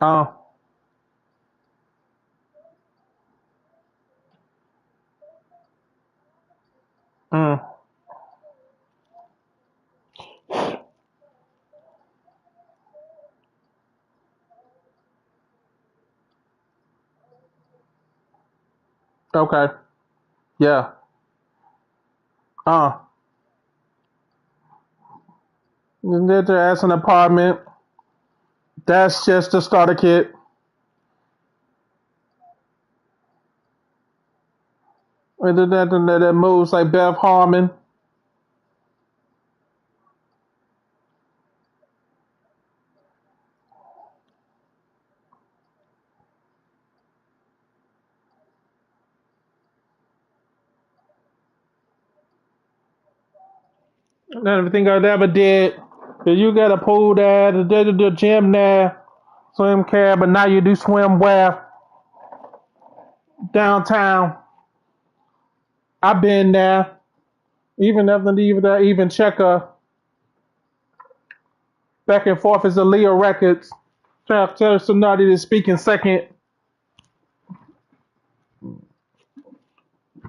Uh, mm, okay. Yeah. Uh, that's an apartment. That's just a starter kit. And then that moves like Beth Harmon. And everything I ever did. You got a pool there, the gym there, swim care, but now you do swimwear downtown. I've been there. Even after leaving that, even checker back and forth is a Leo Records. Tell somebody to speak in second.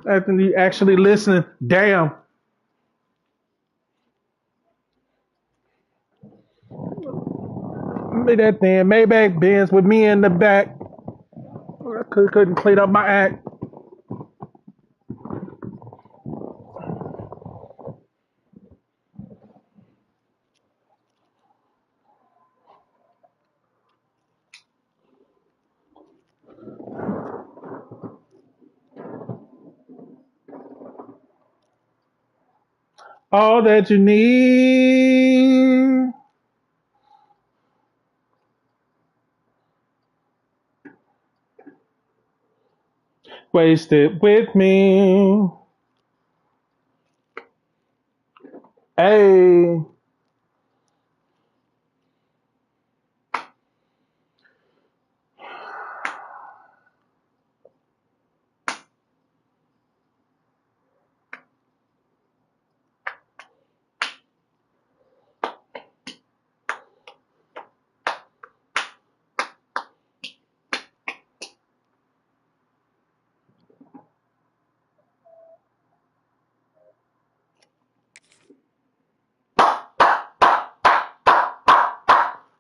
After you actually listen, damn. That thing, Maybach Benz with me in the back. I couldn't clean up my act. All that you need. Wasted with me. Hey.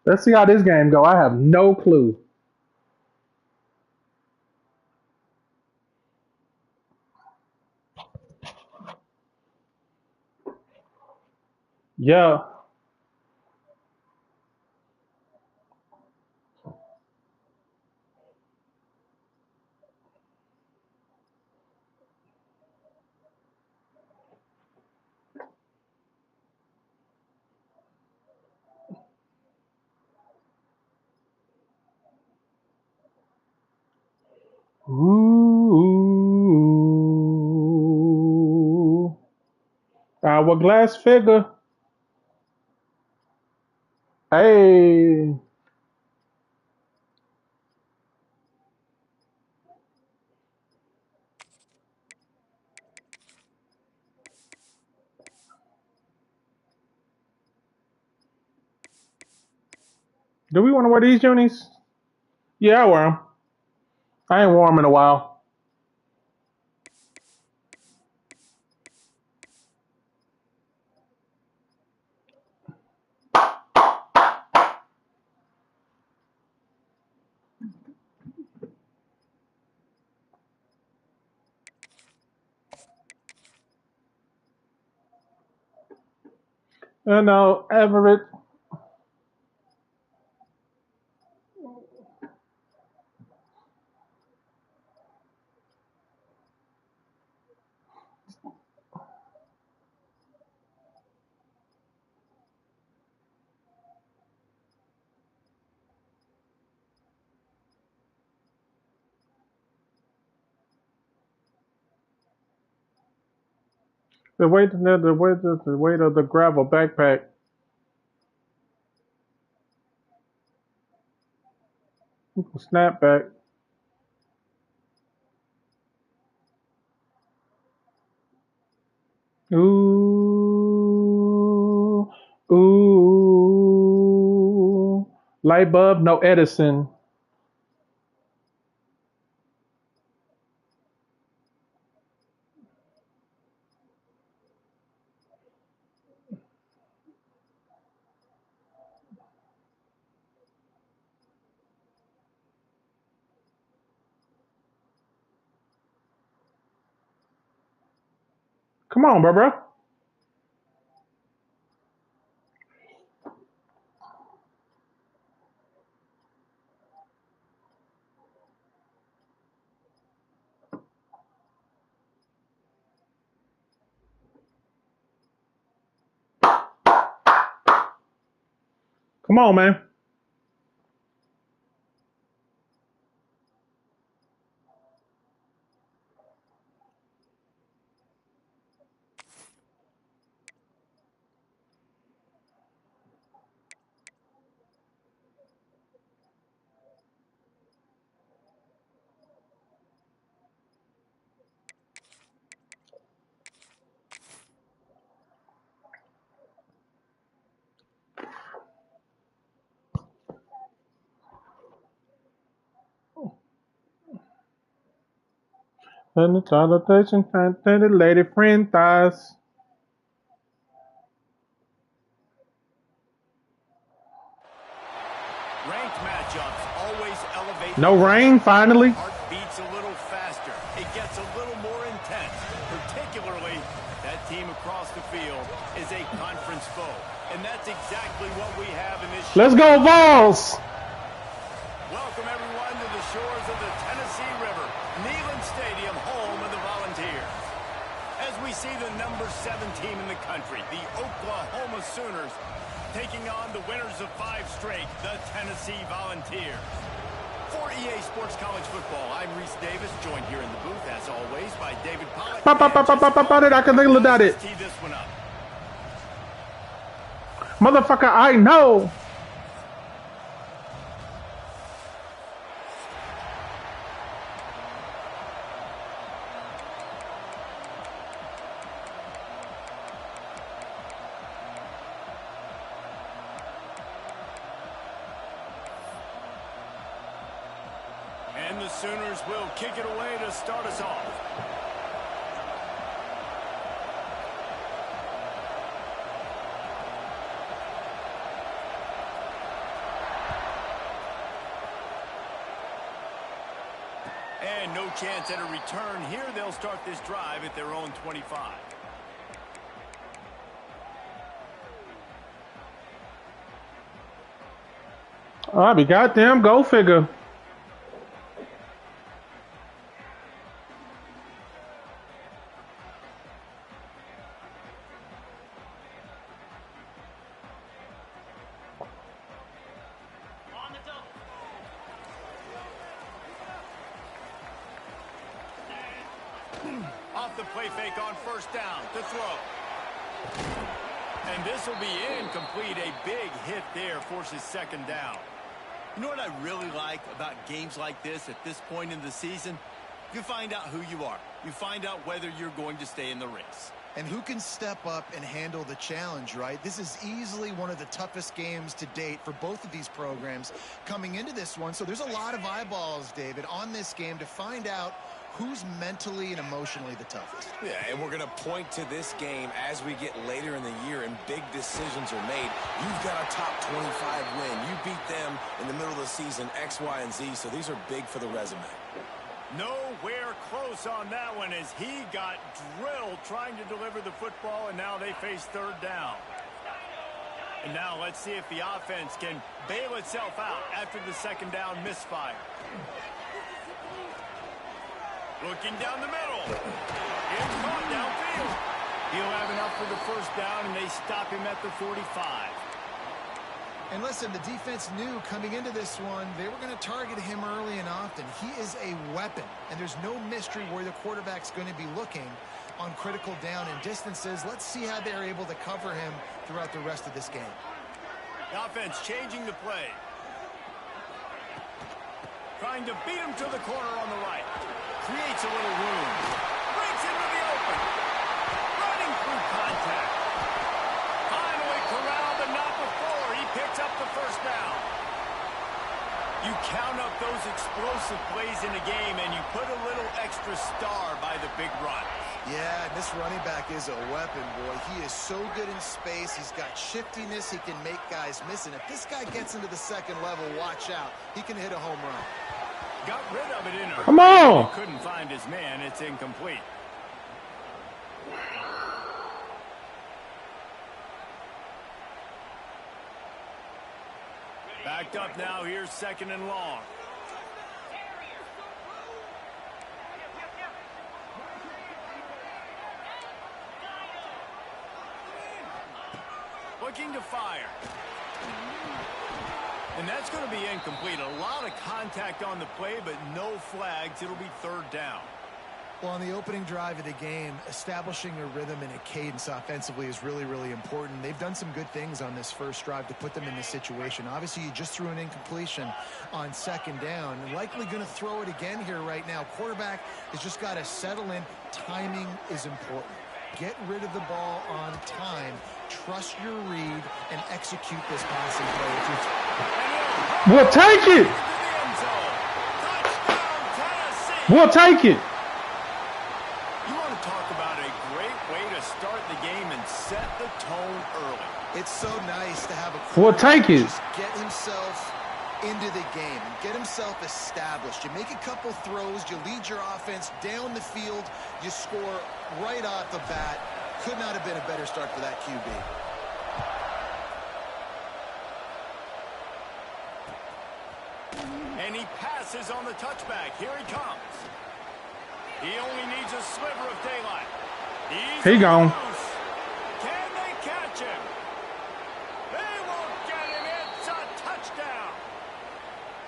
Let's see how this game go. I have no clue. Yeah. Ooh. Hourglass figure. Hey. Do we want to wear these unis? Yeah, I wear them. I ain't worn them in a while. You know, Everett. The weight of the gravel backpack. Snapback. Ooh. Ooh. Light bulb, no Edison. Come on, bro. Come on, man. And the salutation, the lady friend thighs. Ranked matchups always elevate. No rain, finally. Heart beats a little faster. It gets a little more intense. Particularly, that team across the field is a conference foe. And that's exactly what we have in this show. Let's go, Vols! Welcome, everyone, to the shores of the Tennessee River. Neyland Stadium, home of the Volunteers. As we see the number 7 team in the country, the Oklahoma Sooners, taking on the winners of 5 straight, the Tennessee Volunteers. For EA Sports College Football, I'm Reese Davis, joined here in the booth, as always, by David Pollack. I can think about it. Tee this one up. Motherfucker, I know. And the Sooners will kick it away to start us off. And no chance at a return here. They'll start this drive at their own 25. I'll be goddamn go figure. Off the play fake on first down to throw. And this will be incomplete. A big hit there forces second down. You know what I really like about games like this at this point in the season? You find out who you are. You find out whether you're going to stay in the race. And who can step up and handle the challenge, right? This is easily one of the toughest games to date for both of these programs coming into this one. So there's a lot of eyeballs, David, on this game to find out who's mentally and emotionally the toughest. Yeah, and we're going to point to this game as we get later in the year and big decisions are made. You've got a top 25 win. You beat them in the middle of the season, X, Y, and Z, so these are big for the resume. Nowhere close on that one as he got drilled trying to deliver the football, and now they face third down. And now let's see if the offense can bail itself out after the second down misfire. Looking down the middle. It's caught downfield. He'll have enough for the first down, and they stop him at the 45. And listen, the defense knew coming into this one, they were going to target him early and often. He is a weapon, and there's no mystery where the quarterback's going to be looking on critical down and distances. Let's see how they're able to cover him throughout the rest of this game. The offense changing the play. Trying to beat him to the corner on the right. Creates a little room. Breaks into the open. Running through contact. Finally corralled, but not before. He picks up the first down. You count up those explosive plays in a game, and you put a little extra star by the big run. Yeah, and this running back is a weapon, boy. He is so good in space. He's got shiftiness. He can make guys miss. And if this guy gets into the second level, watch out. He can hit a home run. Got rid of it in a Come on! Couldn't find his man. It's incomplete. picked up now. Here's 2nd and long. Looking to fire. And that's going to be incomplete. A lot of contact on the play, but no flags. It'll be 3rd down. Well, on the opening drive of the game, establishing a rhythm and a cadence offensively is really, really important. They've done some good things on this first drive to put them in this situation. Obviously, you just threw an incompletion on 2nd down. And likely going to throw it again here right now. Quarterback has just got to settle in. Timing is important. Get rid of the ball on time. Trust your read and execute this passing play. We'll take it. We'll take it. You want to talk about a great way to start the game and set the tone early. It's so nice to have a We'll take it. just get himself into the game and get himself established. You make a couple throws, you lead your offense down the field, you score right off the bat. Could not have been a better start for that QB. And he passes on the touchback. Here he comes. He only needs a sliver of daylight. He gone. Can they catch him? They won't get him. It's a touchdown.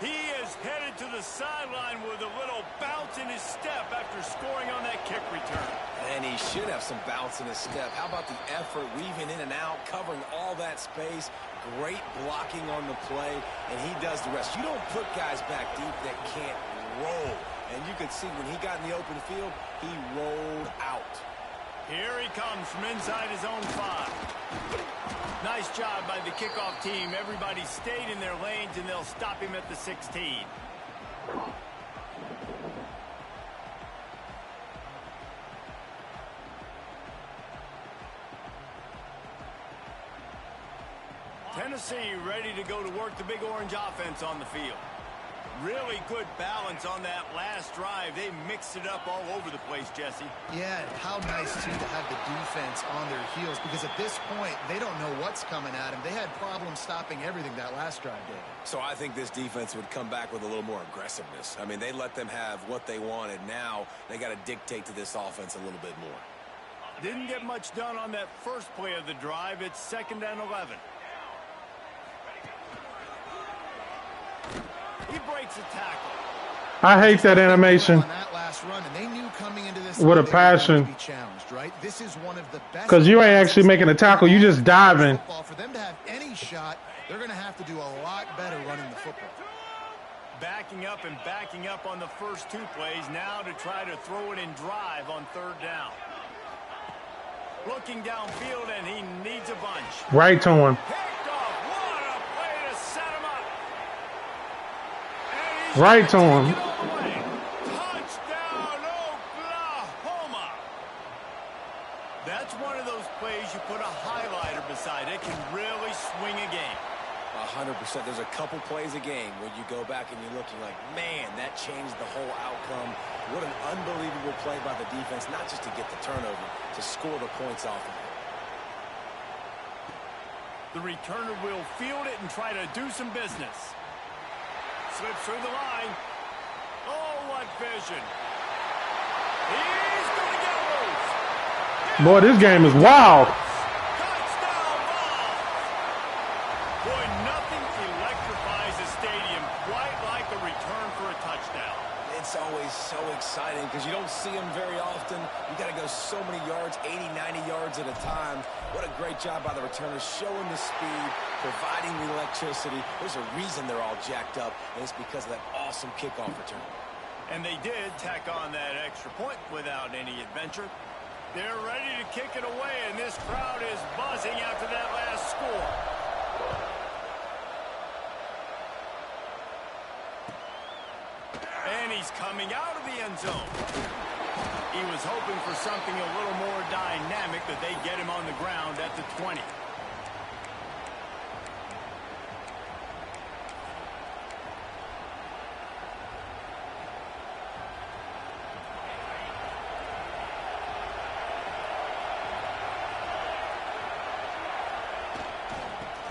He is headed to the sideline with a little bounce in his step after scoring on that kick return. And he should have some bounce in his step. How about the effort, weaving in and out, covering all that space. Great blocking on the play, and he does the rest. You don't put guys back deep that can't roll. And you could see when he got in the open field, he rolled out. Here he comes from inside his own 5. Nice job by the kickoff team. Everybody stayed in their lanes, and they'll stop him at the 16. Tennessee ready to go to work the Big Orange offense on the field. Really good balance on that last drive. They mixed it up all over the place, Jesse. Yeah, how nice, too, to have the defense on their heels, because at this point, they don't know what's coming at them. They had problems stopping everything that last drive did. So I think this defense would come back with a little more aggressiveness. I mean, they let them have what they wanted. Now they got to dictate to this offense a little bit more. Didn't get much done on that first play of the drive. It's 2nd and 11. He breaks a tackle. I hate that animation. On that last run, and they knew coming into this with a passion. be challenged, right? This is one of the best. Because you ain't actually making a tackle. You just diving. For them to have any shot, they're going to have to do a lot better running the football. Backing up and backing up on the first 2 plays. Now to try to throw it in drive on 3rd down. Looking downfield, and he needs a bunch. Right to him. Picked off. What a play to set him up. Right to him. Touchdown, Oklahoma. That's one of those plays you put a highlighter beside. It can really swing a game. 100%. There's a couple plays a game where you go back and you're looking like, man, that changed the whole outcome. What an unbelievable play by the defense, not just to get the turnover, to score the points off of it. The returner will field it and try to do some business. Slips through the line. Oh, what vision. He's going to get loose. Boy, this game is wild. Touchdown ball. Boy, nothing electrifies a stadium quite like a return for a touchdown. It's always so exciting because you don't see them very often. You got to go so many yards, 80, 90 yards at a time. What a great job by the returners, showing the speed, providing the electricity. There's a reason they're all jacked up, and it's because of that awesome kickoff return. And they did tack on that extra point without any adventure. They're ready to kick it away, and this crowd is buzzing after that last score. And he's coming out of the end zone. He was hoping for something a little more dynamic, but they get him on the ground at the 20.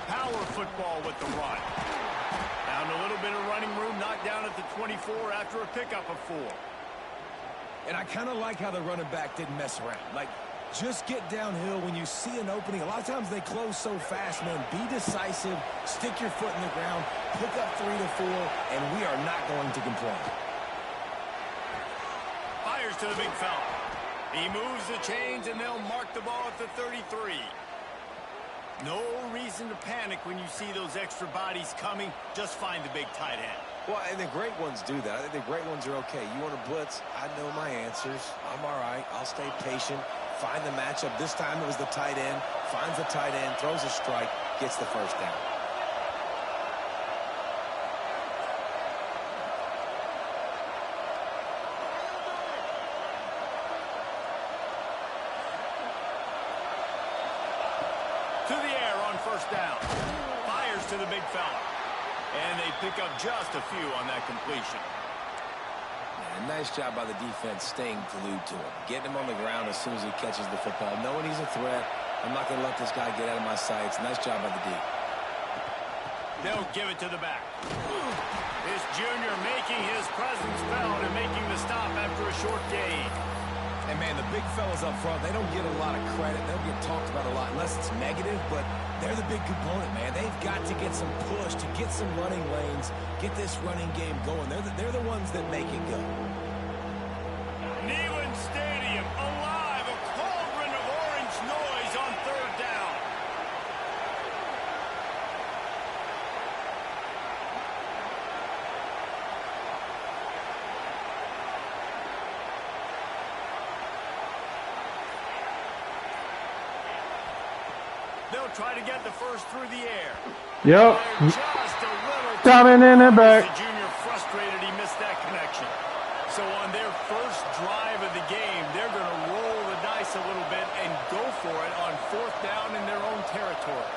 Power football with the run. down at the 24 after a pickup of 4. And I kind of like how the running back didn't mess around. Like, just get downhill when you see an opening. A lot of times they close so fast, man. Be decisive, stick your foot in the ground, pick up 3 to 4, and we are not going to complain. Fires to the big fella. He moves the chains, and they'll mark the ball at the 33. No reason to panic when you see those extra bodies coming. Just find the big tight end. Well, and the great ones do that. I think the great ones are okay. You want to blitz? I know my answers. I'm all right. I'll stay patient. Find the matchup. This time it was the tight end. Finds the tight end, throws a strike, gets the first down. To the air on first down. Fires to the big fella. And they pick up just a few on that completion. And nice job by the defense staying glued to him. Getting him on the ground as soon as he catches the football. Knowing he's a threat, I'm not going to let this guy get out of my sights. Nice job by the D. They'll give it to the back. This junior making his presence felt and making the stop after a short gain. And, man, the big fellas up front, they don't get a lot of credit. They don't get talked about a lot unless it's negative, but they're the big component, man. They've got to get some push, to get some running lanes, get this running game going. They're the ones that make it go. Neyland Stadium alive, a cauldron of orange noise on third down. They'll try to get the first through the air. Yep. Just a little Coming in the back. The junior frustrated he missed that connection. So on their first drive of the game, they're going to roll the dice a little bit and go for it on fourth down in their own territory.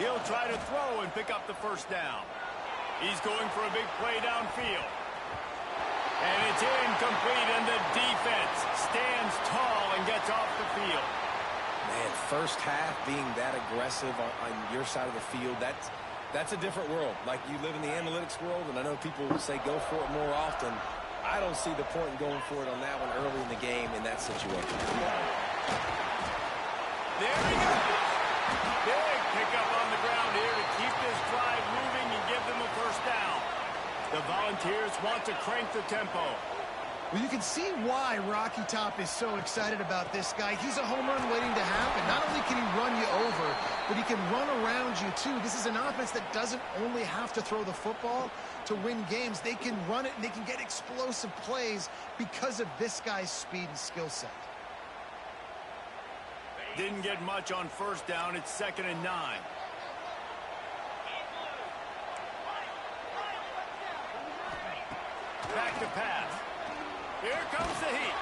He'll try to throw and pick up the first down. He's going for a big play downfield. And it's incomplete, and the defense stands tall and gets off the field. Man, first half being that aggressive on your side of the field, that's a different world. Like, you live in the analytics world, and I know people say go for it more often. I don't see the point in going for it on that one early in the game in that situation. There he goes. Big pickup on the ground here to keep this drive moving and give them a first down. The Volunteers want to crank the tempo. Well, you can see why Rocky Top is so excited about this guy. He's a home run waiting to happen. Not only can he run you over, but he can run around you too. This is an offense that doesn't only have to throw the football to win games. They can run it and they can get explosive plays because of this guy's speed and skill set. Didn't get much on first down. It's 2nd and 9. Back to pass. Here comes the heat.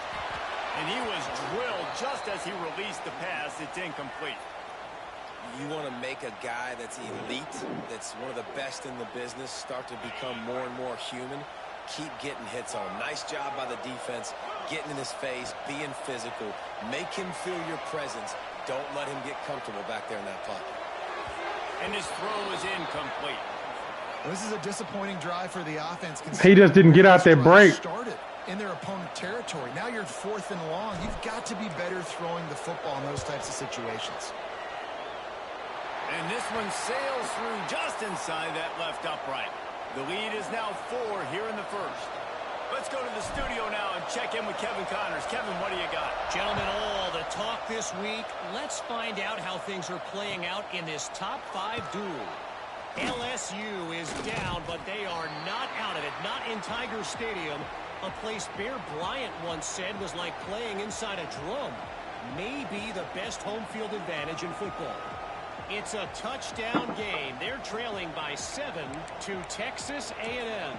And he was drilled just as he released the pass. It's incomplete. You want to make a guy that's elite, that's one of the best in the business, start to become more and more human. Keep getting hits on him. Nice job by the defense, getting in his face, being physical. Make him feel your presence. Don't let him get comfortable back there in that pocket. And his throw is incomplete. Well, this is a disappointing drive for the offense. He just didn't get out that break. Started in their opponent territory. Now you're 4th and long. You've got to be better throwing the football in those types of situations. And this one sails through just inside that left upright. The lead is now 4 here in the first. Let's go to the studio now and check in with Kevin Connors. Kevin, what do you got? Gentlemen, all the talk this week. Let's find out how things are playing out in this top 5 duel. LSU is down, but they are not out of it. Not in Tiger Stadium, a place Bear Bryant once said was like playing inside a drum. Maybe the best home field advantage in football. It's a touchdown game. They're trailing by 7 to Texas A&M.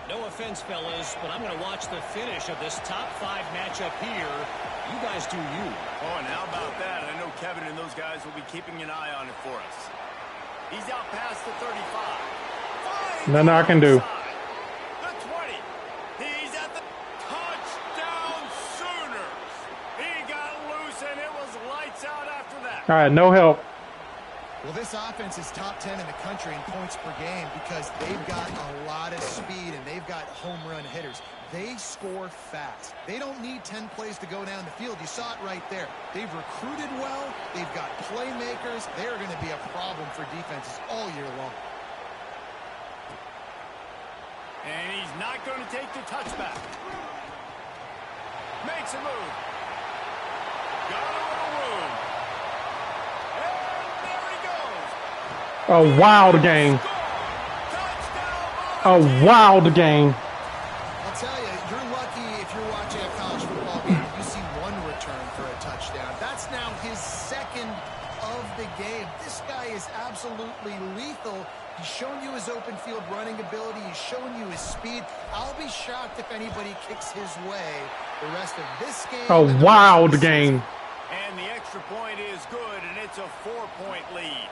No offense, fellas, but I'm going to watch the finish of this top 5 matchup here. You guys do you. Oh, and how about that? I know Kevin and those guys will be keeping an eye on it for us. He's out past the 35. Nothing I can do. The 20. He's at the... All right, no help. Well, this offense is top 10 in the country in points per game because they've got a lot of speed and they've got home run hitters. They score fast. They don't need 10 plays to go down the field. You saw it right there. They've recruited well. They've got playmakers. They're going to be a problem for defenses all year long. And he's not going to take the touchback. Makes a move. Got a little room. And there he goes. A wild game. A wild game. I'll tell you, you're lucky if you're watching a college football game and you see one return for a touchdown. That's now his second of the game. This guy is absolutely lethal. He's shown you his open field running ability. He's shown you his speed. I'll be shocked if anybody kicks his way the rest of this game. A wild game. And the extra point is good, and it's a 4-point lead.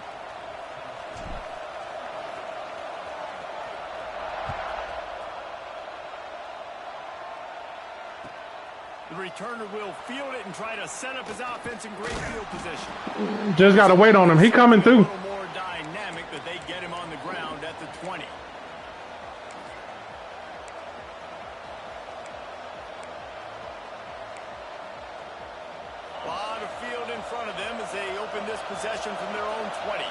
The returner will field it and try to set up his offense in great field position. Just got to wait on him. He coming through. A little more dynamic, but they get him on the ground at the 20. A lot of field in front of them as they open this possession from their own 20.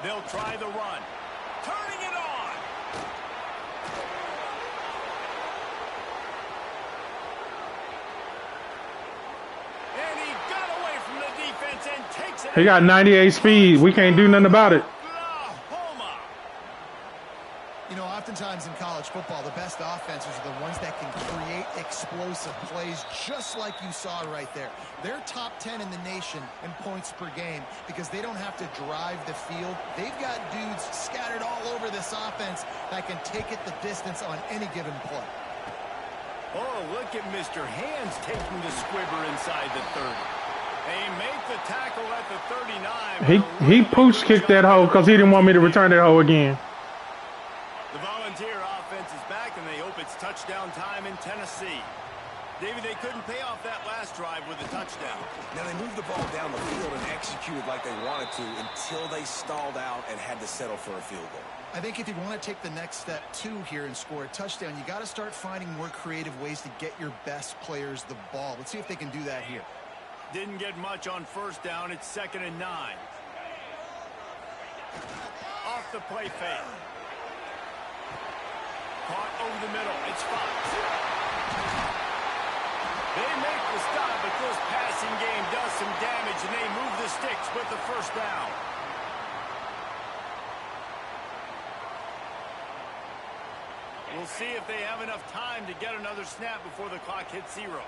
They'll try the run. Turning it on. And he got away from the defense and takes it. He got 98 speed. We can't do nothing about it. You know, oftentimes in college football, the best offenses are the ones that can create explosive plays, just like you saw right there. They're top 10 in the nation in points per game because they don't have to drive the field. They've got dudes scattered all over this offense that can take it the distance on any given play. Oh, look at Mr. Hands taking the squibber inside the 30. They make the tackle at the 39. He pooch kicked that hole because he didn't want me to return that hole again. The Volunteer offense is back, and they hope it's touchdown time in Tennessee. David, they couldn't pay off that last drive with a touchdown. Now, they moved the ball down the field and executed like they wanted to until they stalled out and had to settle for a field goal. I think if you want to take the next step, too, here and score a touchdown, you got to start finding more creative ways to get your best players the ball. Let's see if they can do that here. Didn't get much on first down. It's 2nd and 9. Off the play fake. Caught over the middle. It's Fox. They make the stop, but this passing game does some damage, and they move the sticks with the first down. We'll see if they have enough time to get another snap before the clock hits 0.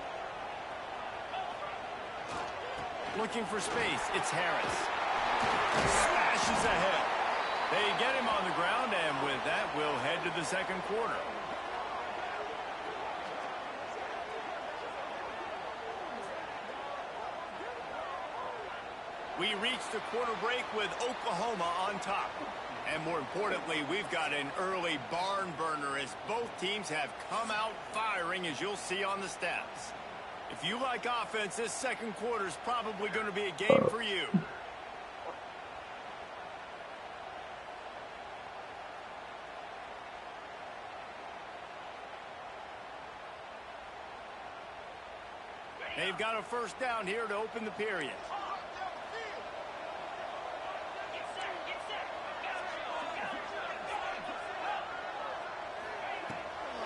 Looking for space. It's Harris. Smashes ahead. They get him on the ground, and with that, we'll head to the second quarter. We reach the quarter break with Oklahoma on top. And more importantly, we've got an early barn burner as both teams have come out firing, as you'll see on the stats. If you like offense, this second quarter is probably going to be a game for you. They've got a first down here to open the period.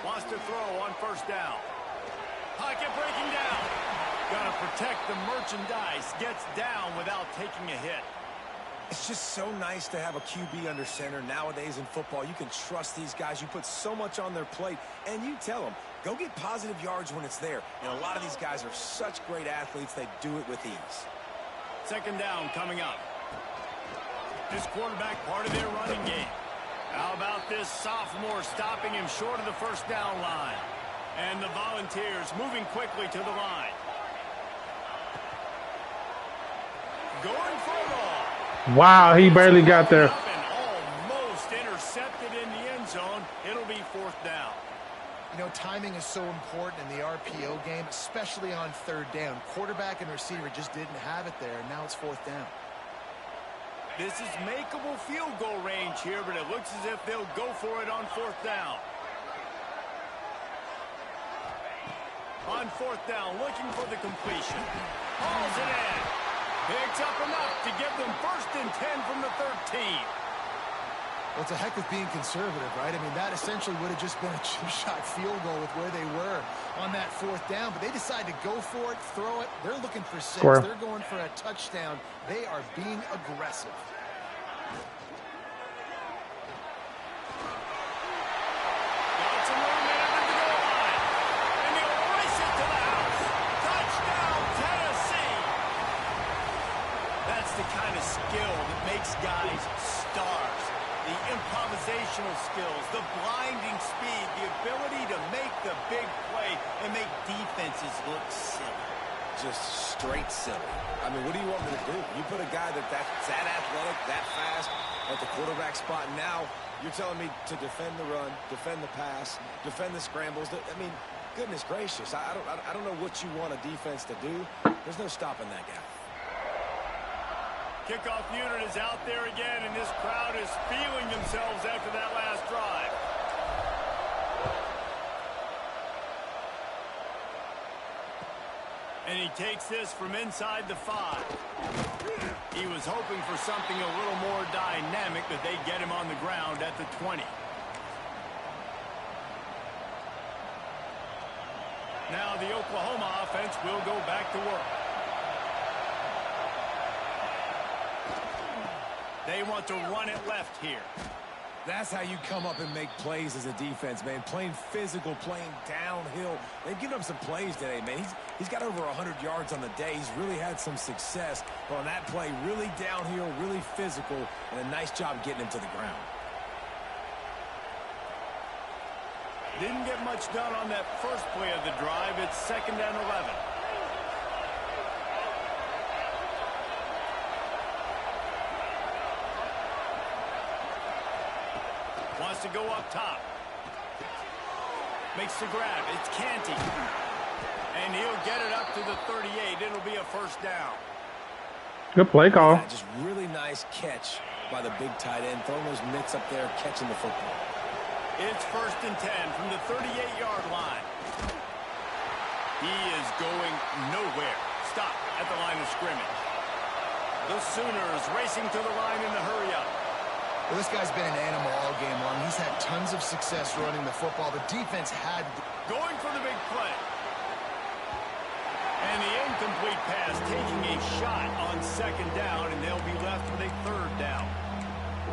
Wants to throw on first down. Pocket breaking down. Got to protect the merchandise. Gets down without taking a hit. It's just so nice to have a QB under center. Nowadays in football, you can trust these guys. You put so much on their plate, and you tell them, go get positive yards when it's there. And a lot of these guys are such great athletes, they do it with ease. Second down coming up. This quarterback part of their running game. How about this sophomore stopping him short of the first down line? And the Volunteers moving quickly to the line. Going for it all. Wow, he barely got there. And almost intercepted in the end zone. It'll be 4th down. You know, timing is so important in the RPO game, especially on third down. Quarterback and receiver just didn't have it there, and now it's fourth down. This is makeable field goal range here, but it looks as if they'll go for it on fourth down. On fourth down, looking for the completion. Hauls it in. Picks up enough to give them 1st and 10 from the 13. Well, it's a heck of being conservative, right? I mean, that essentially would have just been a chip-shot field goal with where they were on that fourth down. But they decide to go for it, throw it. They're looking for 6. Score. They're going for a touchdown. They are being aggressive. Got some room in it at the goal line. And he'll race it to the house. Touchdown, Tennessee. That's the kind of skill that makes guys stars. The improvisational skills, the blinding speed, the ability to make the big play and make defenses look silly. Just straight silly. I mean, what do you want me to do? You put a guy that's that athletic, that fast at the quarterback spot. Now you're telling me to defend the run, defend the pass, defend the scrambles. I mean, goodness gracious. I don't know what you want a defense to do. There's no stopping that guy. Kickoff unit is out there again, and this crowd is feeling themselves after that last drive. And he takes this from inside the 5. He was hoping for something a little more dynamic, but they get him on the ground at the 20. Now the Oklahoma offense will go back to work. They want to run it left here. That's how you come up and make plays as a defense, man. Playing physical, playing downhill. They've given up some plays today, man. He's got over 100 yards on the day. He's really had some success. But on that play, really downhill, really physical, and a nice job getting him to the ground. Didn't get much done on that first play of the drive. It's 2nd and 11. Wants to go up top. Makes the grab. It's Canty. And he'll get it up to the 38. It'll be a 1st down. Good play call. Yeah, just really nice catch by the big tight end. Throwing those mitts up there, catching the football. It's 1st and 10 from the 38-yard line. He is going nowhere. Stop at the line of scrimmage. The Sooners racing to the line in the hurry-up. Well, this guy's been an animal all game long. He's had tons of success running the football. The defense had... Going for the big play. And the incomplete pass taking a shot on 2nd down, and they'll be left with a 3rd down.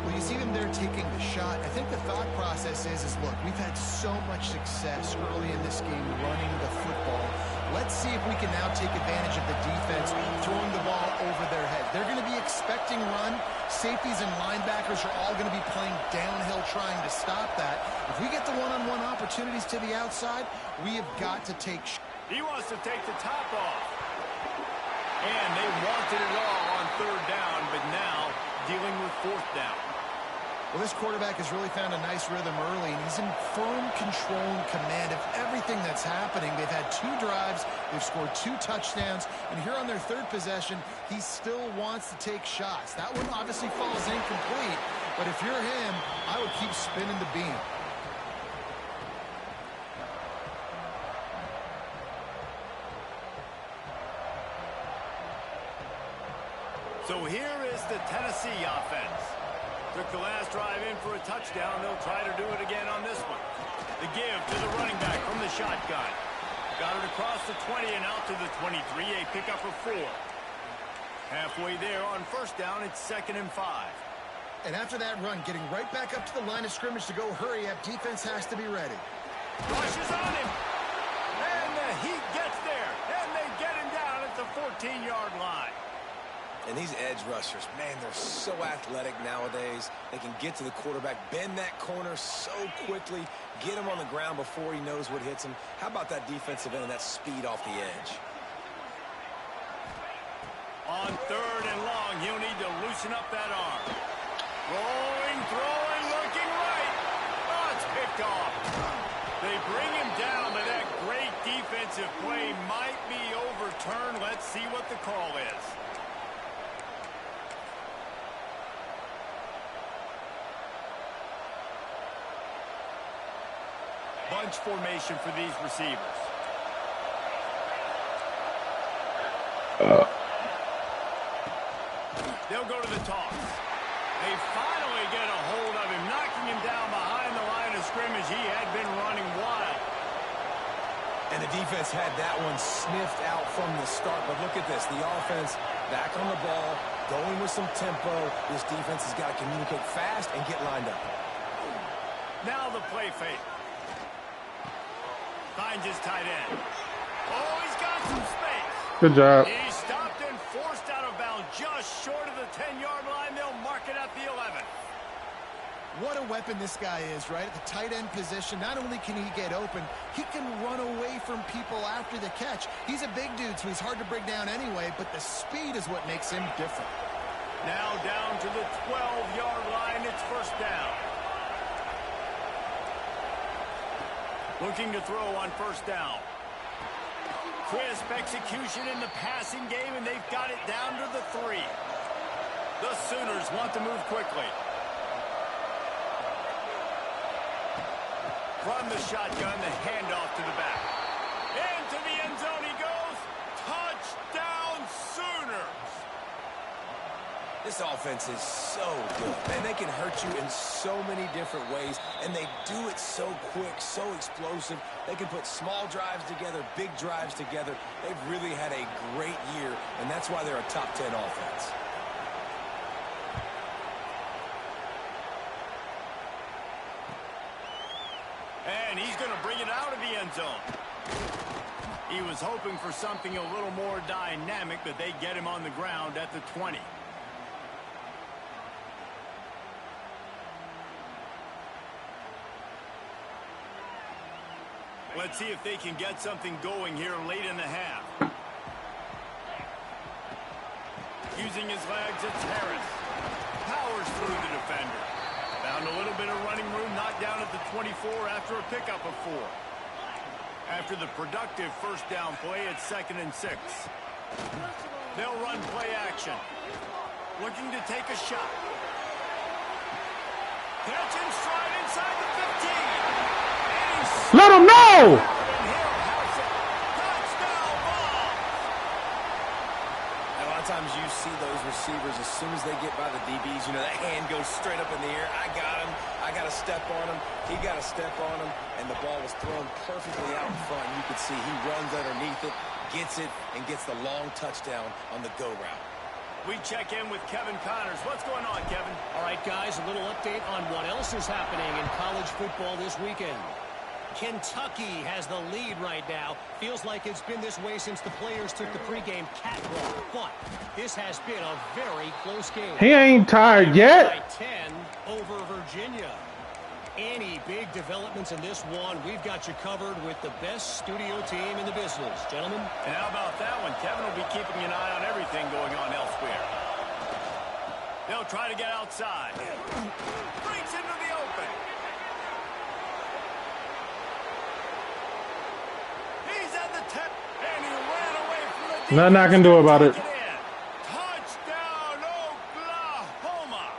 Well, you see them there taking the shot. I think the thought process is look, we've had so much success early in this game running the football. Let's see if we can now take advantage of the defense throwing the ball over their head. They're going to be expecting run. Safeties and linebackers are all going to be playing downhill trying to stop that. If we get the one-on-one opportunities to the outside, we have got to take... He wants to take the top off. And they wanted it all on 3rd down, but now dealing with 4th down. Well, this quarterback has really found a nice rhythm early, and he's in firm control and command of everything that's happening. They've had 2 drives. They've scored 2 touchdowns. And here on their 3rd possession, he still wants to take shots. That one obviously falls incomplete. But if you're him, I would keep spinning the beam. So here is the Tennessee offense. Took the last drive in for a touchdown. They'll try to do it again on this one. The give to the running back from the shotgun. Got it across the 20 and out to the 23. A pickup of 4. Halfway there on 1st down, it's 2nd and 5. And after that run, getting right back up to the line of scrimmage to go hurry up, defense has to be ready. Rushes on him. And the Heat gets there. And they get him down at the 14-yard line. And these edge rushers, man, they're so athletic nowadays. They can get to the quarterback, bend that corner so quickly, get him on the ground before he knows what hits him. How about that defensive end and that speed off the edge? On 3rd and long, he'll need to loosen up that arm. Rolling, throwing, looking right. Oh, it's picked off. They bring him down, but that great defensive play might be overturned. Let's see what the call is. Bunch formation for these receivers. They'll go to the toss. They finally get a hold of him, knocking him down behind the line of scrimmage. He had been running wild. And the defense had that one sniffed out from the start. But look at this. The offense back on the ball, going with some tempo. This defense has got to communicate fast and get lined up. Now the play fake. Finds his tight end. Oh, he's got some space. Good job. He's stopped and forced out of bounds just short of the 10-yard line. They'll mark it at the 11. What a weapon this guy is, right? At the tight end position, not only can he get open, he can run away from people after the catch. He's a big dude, so he's hard to bring down anyway, but the speed is what makes him different. Now down to the 12-yard line. It's first down. Looking to throw on first down. Crisp execution in the passing game, and they've got it down to the 3. The Sooners want to move quickly. From the shotgun, the handoff to the back. Into the end zone he goes. Touchdown, Sooners! This offense is so good. Man, they can hurt you in so many different ways, and they do it so quick, so explosive. They can put small drives together, big drives together. They've really had a great year, and that's why they're a top 10 offense. And he's going to bring it out of the end zone. He was hoping for something a little more dynamic, but they get him on the ground at the 20. Let's see if they can get something going here late in the half. Using his legs, it's Harris. Powers through the defender. Found a little bit of running room, knocked down at the 24 after a pickup of 4. After the productive first down play, it's 2nd and 6. They'll run play action. Looking to take a shot. Catch and stride inside the 15. Let him know! A lot of times you see those receivers, as soon as they get by the DBs, you know, that hand goes straight up in the air. I got him. I got to step on him. He got to step on him. And the ball was thrown perfectly out in front. You can see he runs underneath it, gets it, and gets the long touchdown on the go route. We check in with Kevin Connors. What's going on, Kevin? All right, guys, a little update on what else is happening in college football this weekend. Kentucky has the lead right now. Feels like it's been this way since the players took the pregame catwalk. But this has been a very close game. He ain't tired yet. By 10 over Virginia. Any big developments in this one, we've got you covered with the best studio team in the business. Gentlemen. And how about that one? Kevin will be keeping an eye on everything going on elsewhere. They'll try to get outside. Breaks into the open. He's at the 10, and he ran away from the defense. Nothing I can do about it. Touchdown, Oklahoma.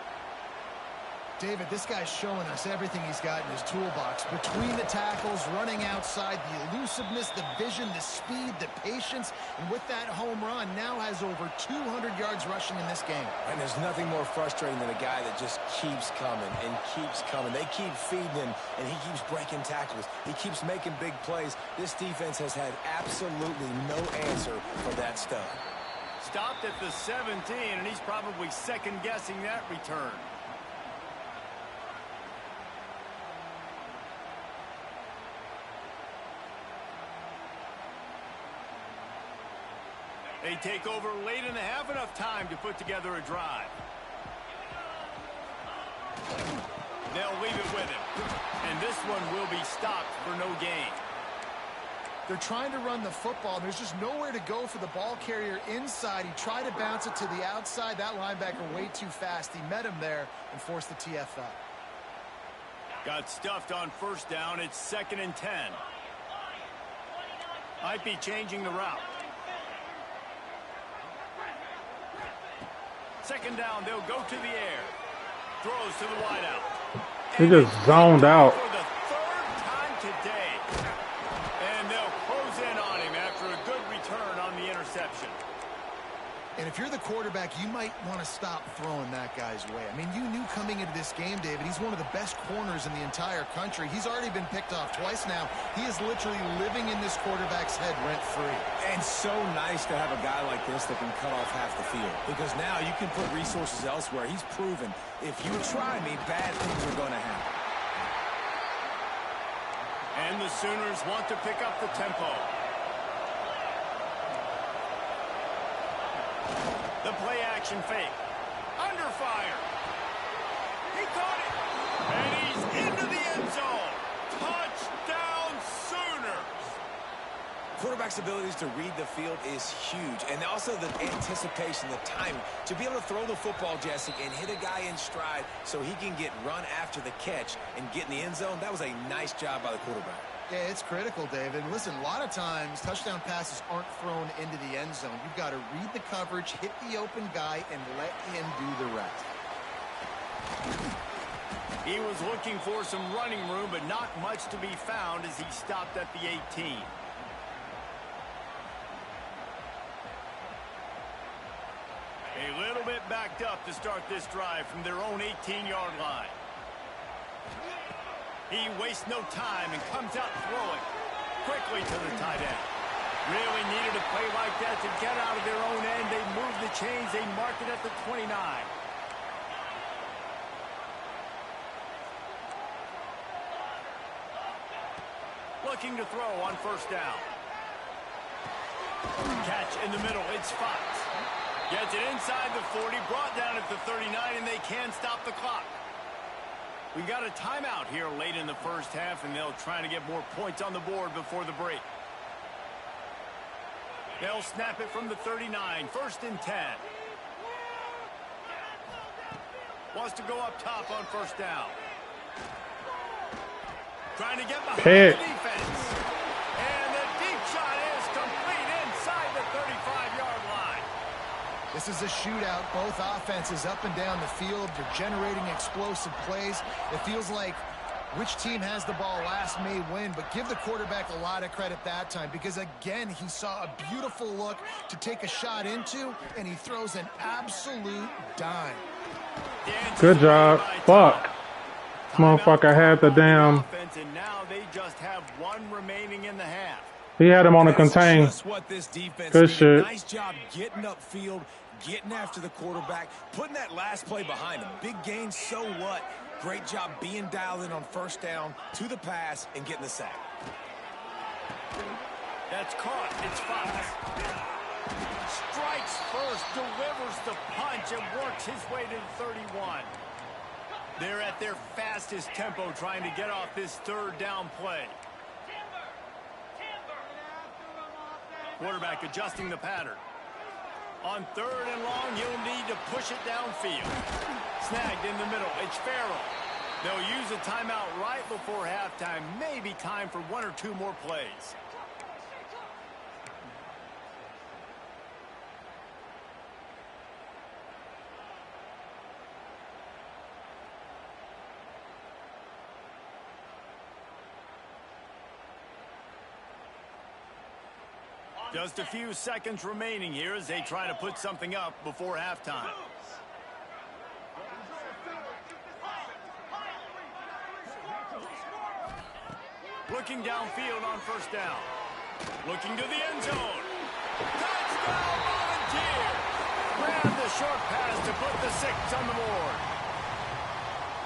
David, this guy's showing us everything he's got in his toolbox. Between the tackles, running outside, the elusiveness, the vision, the speed, the patience, and with that home run, now has over 200 yards rushing in this game. And there's nothing more frustrating than a guy that just keeps coming and keeps coming. They keep feeding him, and he keeps breaking tackles. He keeps making big plays. This defense has had absolutely no answer for that stud. Stopped at the 17, and he's probably second-guessing that return. They take over late in the half, enough time to put together a drive. They'll leave it with him. And this one will be stopped for no gain. They're trying to run the football. There's just nowhere to go for the ball carrier inside. He tried to bounce it to the outside. That linebacker way too fast. He met him there and forced the TFL. Got stuffed on first down. It's 2nd and 10. Might be changing the route. 2nd down, they'll go to the air. Throws to the wideout. He just zoned out. For the 3rd time today. And they'll close in on him after a good return on the interception. And if you're the quarterback, you might want to stop throwing that guy's way. I mean, you knew coming into this game, David, he's one of the best corners in the entire country. He's already been picked off twice now. He is literally living in this quarterback's head rent-free. And so nice to have a guy like this that can cut off half the field. Because now you can put resources elsewhere. He's proven, if you try me, bad things are going to happen. And the Sooners want to pick up the tempo. The play-action fake. Under fire. He caught it. And he's into the end zone. Touchdown, Sooners. Quarterback's abilities to read the field is huge. And also the anticipation, the timing. To be able to throw the football, Jesse, and hit a guy in stride so he can get run after the catch and get in the end zone, that was a nice job by the quarterback. Yeah, it's critical, David. Listen, a lot of times touchdown passes aren't thrown into the end zone. You've got to read the coverage, hit the open guy, and let him do the rest. He was looking for some running room, but not much to be found as he stopped at the 18. A little bit backed up to start this drive from their own 18-yard line. He wastes no time and comes out throwing quickly to the tight end. Really needed a play like that to get out of their own end. They moved the chains. They marked it at the 29. Looking to throw on first down. Catch in the middle. It's Fox. Gets it inside the 40, brought down at the 39, and they can stop the clock. We got a timeout here late in the first half, and they'll try to get more points on the board before the break. They'll snap it from the 39, 1st and 10. Wants to go up top on first down. Trying to get behind the defense. And the deep shot is complete inside the 35-yard line. This is a shootout. Both offenses up and down the field. They're generating explosive plays. It feels like which team has the ball last may win, but give the quarterback a lot of credit that time because, again, he saw a beautiful look to take a shot into, and he throws an absolute dime. Good job. Fuck. This motherfucker had the damn... And now they just have one remaining in the half. He had him on a contain. Good shit. Nice job getting upfield, getting after the quarterback, putting that last play behind him. Big gain, so what? Great job being dialed in on first down to the pass and getting the sack. That's caught. It's Fox. Strikes first, delivers the punch, and works his way to the 31. They're at their fastest tempo trying to get off this 3rd down play. Quarterback adjusting the pattern. On 3rd and long, you'll need to push it downfield. Snagged in the middle. It's Farrell. They'll use a timeout right before halftime. Maybe time for 1 or 2 more plays. Just a few seconds remaining here as they try to put something up before halftime. Looking downfield on first down. Looking to the end zone. Touchdown, Volunteers! Ran the short pass to put the 6 on the board.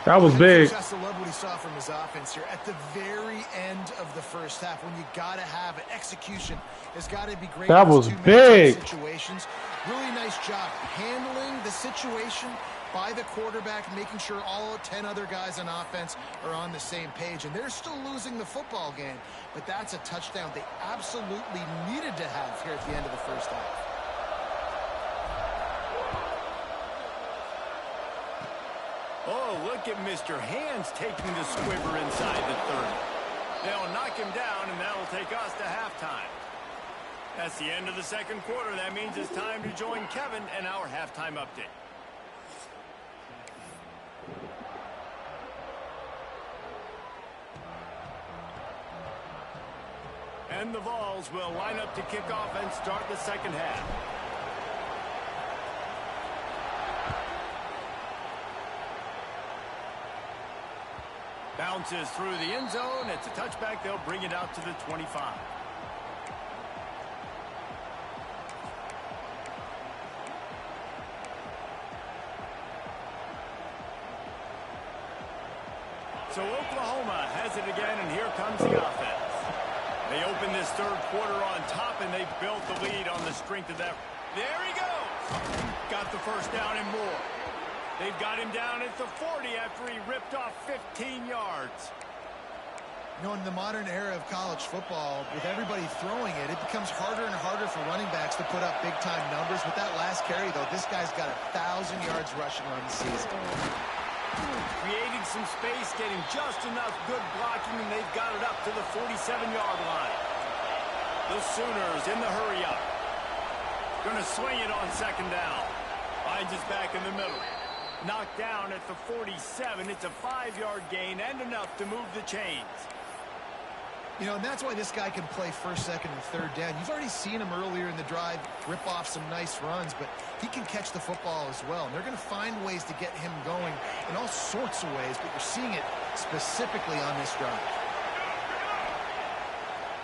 That was big. Just love what he saw from his offense here at the very end of the first half when you got to have it. Execution has got to be great. That was big. Situations. Really nice job handling the situation by the quarterback, making sure all 10 other guys on offense are on the same page. And they're still losing the football game, but that's a touchdown they absolutely needed to have here at the end of the first half. Oh, look at Mr. Hands taking the squiver inside the 30. They'll knock him down, and that'll take us to halftime. That's the end of the second quarter. That means it's time to join Kevin and our halftime update. And the Vols will line up to kick off and start the second half. Bounces through the end zone. It's a touchback. They'll bring it out to the 25. So Oklahoma has it again, and here comes the offense. They open this third quarter on top, and they've built the lead on the strength of that. There he goes. Got the first down and more. They've got him down at the 40 after he ripped off 15 yards. You know, in the modern era of college football, with everybody throwing it, it becomes harder and harder for running backs to put up big-time numbers. With that last carry, though, this guy's got 1,000 yards rushing on the season. Creating some space, getting just enough good blocking, and they've got it up to the 47-yard line. The Sooners in the hurry-up. Going to swing it on second down. Finds us back in the middle. Knocked down at the 47. It's a 5-yard gain and enough to move the chains. You know, and that's why this guy can play first, second, and third down. You've already seen him earlier in the drive rip off some nice runs, but he can catch the football as well. And they're going to find ways to get him going in all sorts of ways, but you're seeing it specifically on this drive.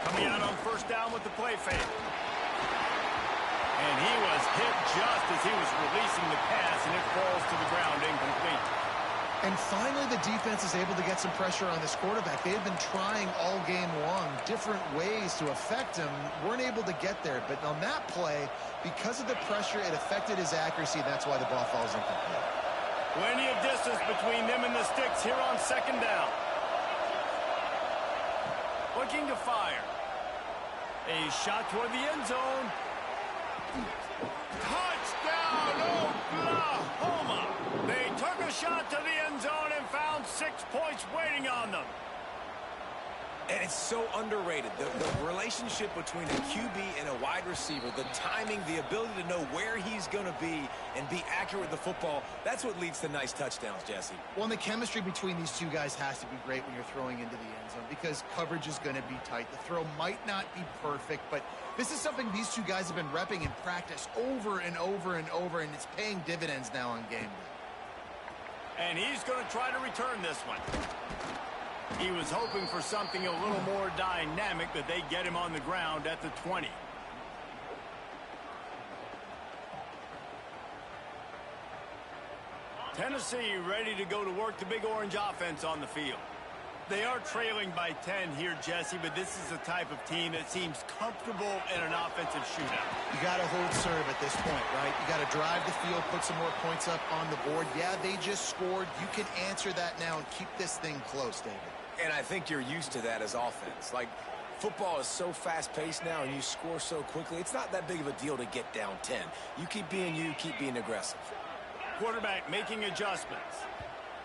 Coming out on first down with the play fake. And he was hit just as he was releasing the pass, and it falls to the ground incomplete. And finally, the defense is able to get some pressure on this quarterback. They had been trying all game long different ways to affect him. Weren't able to get there. But on that play, because of the pressure, it affected his accuracy. That's why the ball falls incomplete. Plenty of distance between them and the sticks here on second down. Looking to fire. A shot toward the end zone. Touchdown, Oklahoma! They took a shot to the end zone and found 6 points waiting on them. And it's so underrated. The relationship between a QB and a wide receiver, the timing, the ability to know where he's going to be and be accurate with the football, that's what leads to nice touchdowns, Jesse. Well, and the chemistry between these two guys has to be great when you're throwing into the end zone because coverage is going to be tight. The throw might not be perfect, but this is something these two guys have been repping in practice over and over and over, and it's paying dividends now on game day. And he's going to try to return this one. He was hoping for something a little more dynamic, but they get him on the ground at the 20. Tennessee ready to go to work the Big Orange offense on the field. They are trailing by 10 here, Jesse, but this is the type of team that seems comfortable in an offensive shootout. You got to hold serve at this point, right? You got to drive the field, put some more points up on the board. Yeah, they just scored. You can answer that now and keep this thing close, David. And I think you're used to that as offense. Like, football is so fast-paced now and you score so quickly, it's not that big of a deal to get down 10. You keep being you, keep being aggressive. Quarterback making adjustments.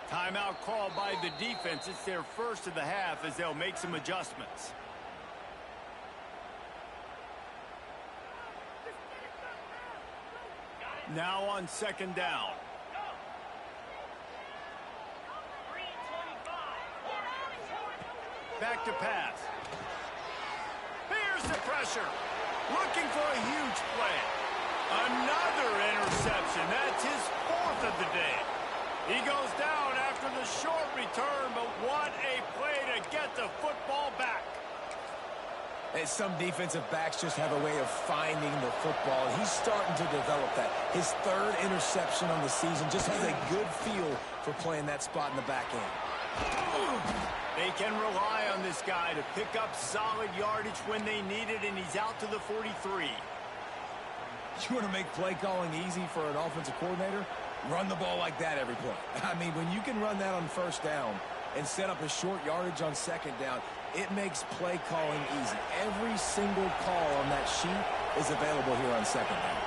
Timeout called by the defense. It's their first of the half as they'll make some adjustments. Now on second down. Back to pass. Here's the pressure. Looking for a huge play. Another interception. That's his 4th of the day. He goes down after the short return, but what a play to get the football back. And some defensive backs just have a way of finding the football, and he's starting to develop that. His 3rd interception on the season, just has a good feel for playing that spot in the back end. They can rely on this guy to pick up solid yardage when they need it, and he's out to the 43. You want to make play calling easy for an offensive coordinator? Run the ball like that every play. I mean, when you can run that on first down and set up a short yardage on second down, it makes play calling easy. Every single call on that sheet is available here on second down.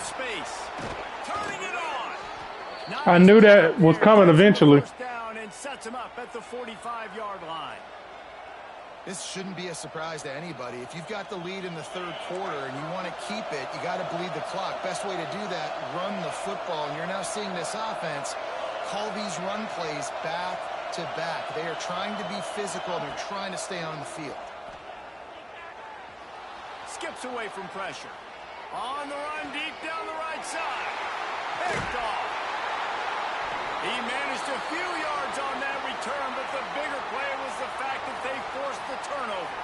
space. Turning it on. Nice. I knew that was coming eventually. First down and sets him up at the 45-yard line. This shouldn't be a surprise to anybody. If you've got the lead in the third quarter and you want to keep it, you got to bleed the clock. Best way to do that, run the football. And you're now seeing this offense call these run plays back to back. They are trying to be physical. They're trying to stay on the field. Skips away from pressure. On the run, deep down the right side. Picked off. He managed a few yards on that return, but the bigger play was the fact that they forced the turnover.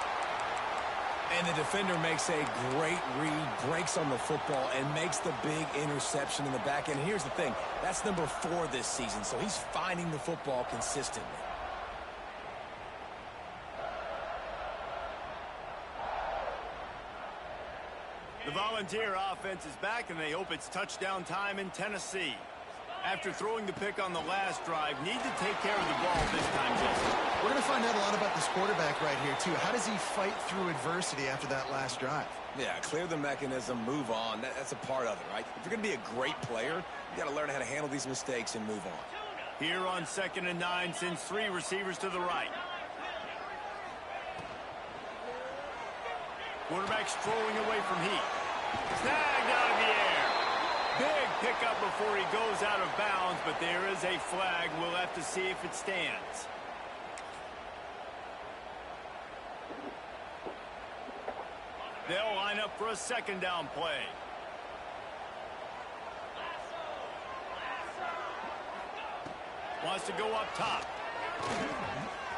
And the defender makes a great read, breaks on the football, and makes the big interception in the back end. Here's the thing, that's number 4 this season, so he's finding the football consistently. The Volunteer offense is back, and they hope it's touchdown time in Tennessee. After throwing the pick on the last drive, need to take care of the ball this time, Jesse. We're going to find out a lot about this quarterback right here, too. How does he fight through adversity after that last drive? Yeah, clear the mechanism, move on. That's a part of it, right? If you're going to be a great player, you got to learn how to handle these mistakes and move on. Here on 2nd and 9, sends 3 receivers to the right. Quarterback strolling away from heat. Snagged out of the air. Big pickup before he goes out of bounds, but there is a flag. We'll have to see if it stands. They'll line up for a 2nd down play. Wants to go up top.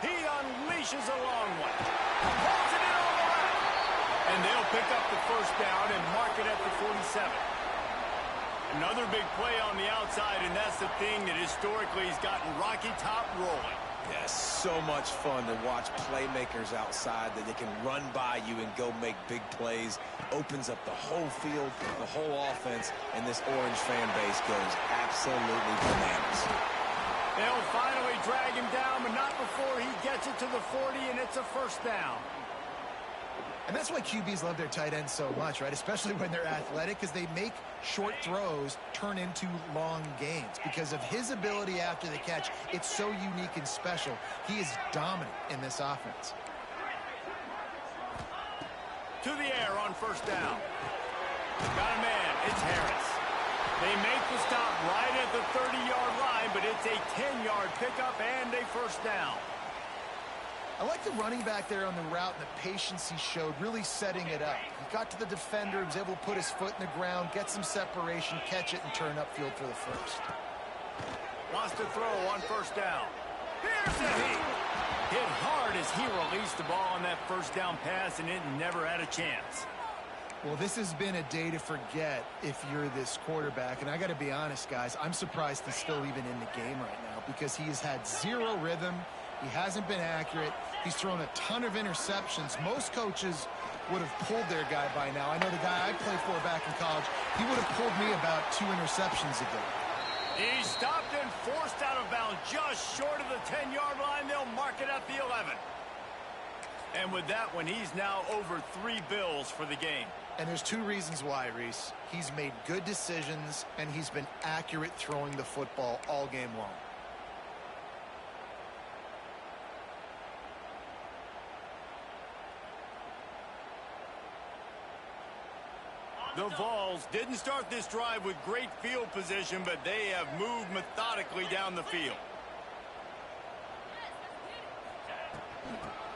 He unleashes a long one. Pulls it in on the left. And they'll pick up the 1st down and mark it at the 47. Another big play on the outside, and that's the thing that historically has gotten Rocky Top rolling. Yeah, so much fun to watch playmakers outside that they can run by you and go make big plays. Opens up the whole field, the whole offense, and this Orange fan base goes absolutely bananas. They'll finally drag him down, but not before he gets it to the 40, and it's a 1st down. And that's why QBs love their tight ends so much, right? Especially when they're athletic, because they make short throws turn into long gains. Because of his ability after the catch, it's so unique and special. He is dominant in this offense. To the air on 1st down. Got a man. It's Harris. They make the stop right at the 30-yard line, but it's a 10-yard pickup and a 1st down. I like the running back there on the route and the patience he showed, really setting it up. He got to the defender, was able to put his foot in the ground, get some separation, catch it, and turn upfield for the 1st. Wants to throw on 1st down. Here's a hit. Hit hard as he released the ball on that 1st down pass, and it never had a chance. Well, this has been a day to forget if you're this quarterback. And I got to be honest, guys, I'm surprised he's still even in the game right now because he has had 0 rhythm. He hasn't been accurate. He's thrown a ton of interceptions. Most coaches would have pulled their guy by now. I know the guy I played for back in college, he would have pulled me about 2 interceptions ago. He stopped and forced out of bounds just short of the 10-yard line. They'll mark it at the 11. And with that one, he's now over 3 bills for the game. And there's 2 reasons why, Reese. He's made good decisions, and he's been accurate throwing the football all game long. The Vols didn't start this drive with great field position, but they have moved methodically down the field.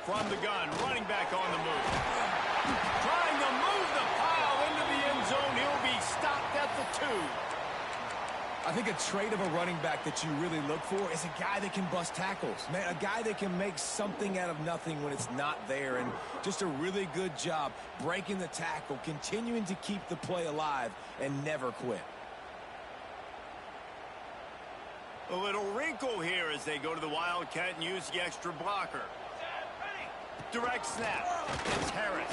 From the gun, running back on the move. Trying to move the pile into the end zone. He'll be stopped at the 2. I think a trait of a running back that you really look for is a guy that can bust tackles. Man, a guy that can make something out of nothing when it's not there. And just a really good job breaking the tackle, continuing to keep the play alive, and never quit. A little wrinkle here as they go to the Wildcat and use the extra blocker. Direct snap. It's Harris.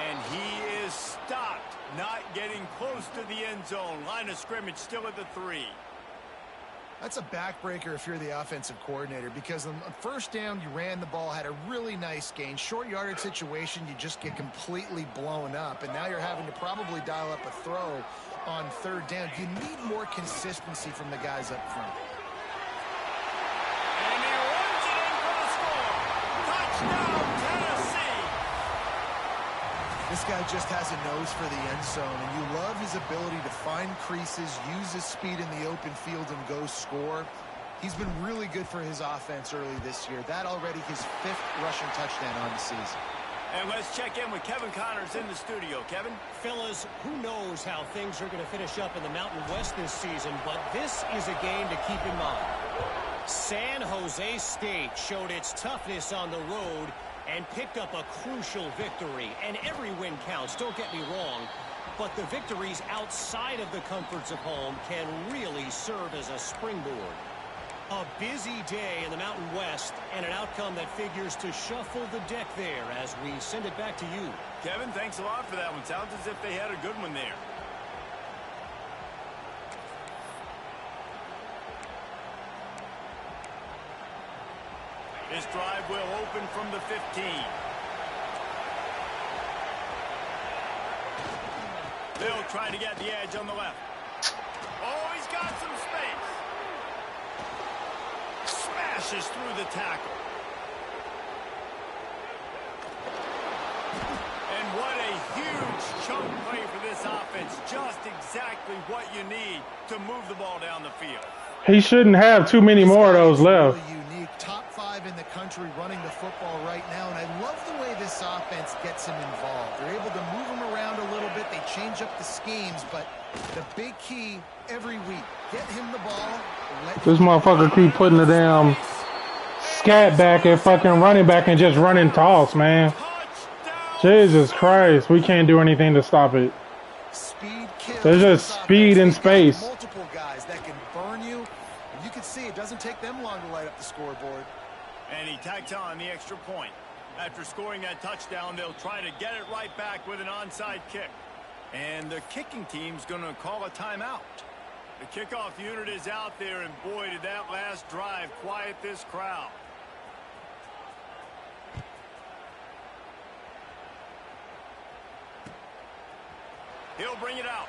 And he is stopped. Not getting close to the end zone. Line of scrimmage still at the 3. That's a backbreaker if you're the offensive coordinator, because on first down, you ran the ball, had a really nice gain. Short yardage situation, you just get completely blown up, and now you're having to probably dial up a throw on third down. You need more consistency from the guys up front. And he runs it in for the score. Touchdown, Tennessee. This guy just has a nose for the end zone, and you love his ability to find creases, use his speed in the open field, and go score. He's been really good for his offense early this year. That already his 5th rushing touchdown on the season. And let's check in with Kevin Connors in the studio. Kevin? Fellas, who knows how things are going to finish up in the Mountain West this season, but this is a game to keep in mind. San Jose State showed its toughness on the road and picked up a crucial victory. And every win counts, don't get me wrong, but the victories outside of the comforts of home can really serve as a springboard. A busy day in the Mountain West, and an outcome that figures to shuffle the deck there as we send it back to you. Kevin, thanks a lot for that one. Sounds as if they had a good one there. This drive will open from the 15. They'll try to get the edge on the left. Oh, he's got some space. Smashes through the tackle. And what a huge chunk play for this offense. Just exactly what you need to move the ball down the field. He shouldn't have too many more of those left. Really unique. Top 5 in the country running the football right now, and I love the way this offense gets him involved. They're able to move him around a little bit. They change up the schemes, but the big key every week, get him the ball. This motherfucker keep putting the damn scat back at fucking running back and just running toss, man. Jesus Christ, we can't do anything to stop it. Speed kills. There's just speed in space. Multiple guys that can burn you. You can see it doesn't take them long to light up the scoreboard. And he tacks on the extra point. After scoring that touchdown, they'll try to get it right back with an onside kick. And the kicking team's going to call a timeout. The kickoff unit is out there, and boy, did that last drive quiet this crowd. He'll bring it out.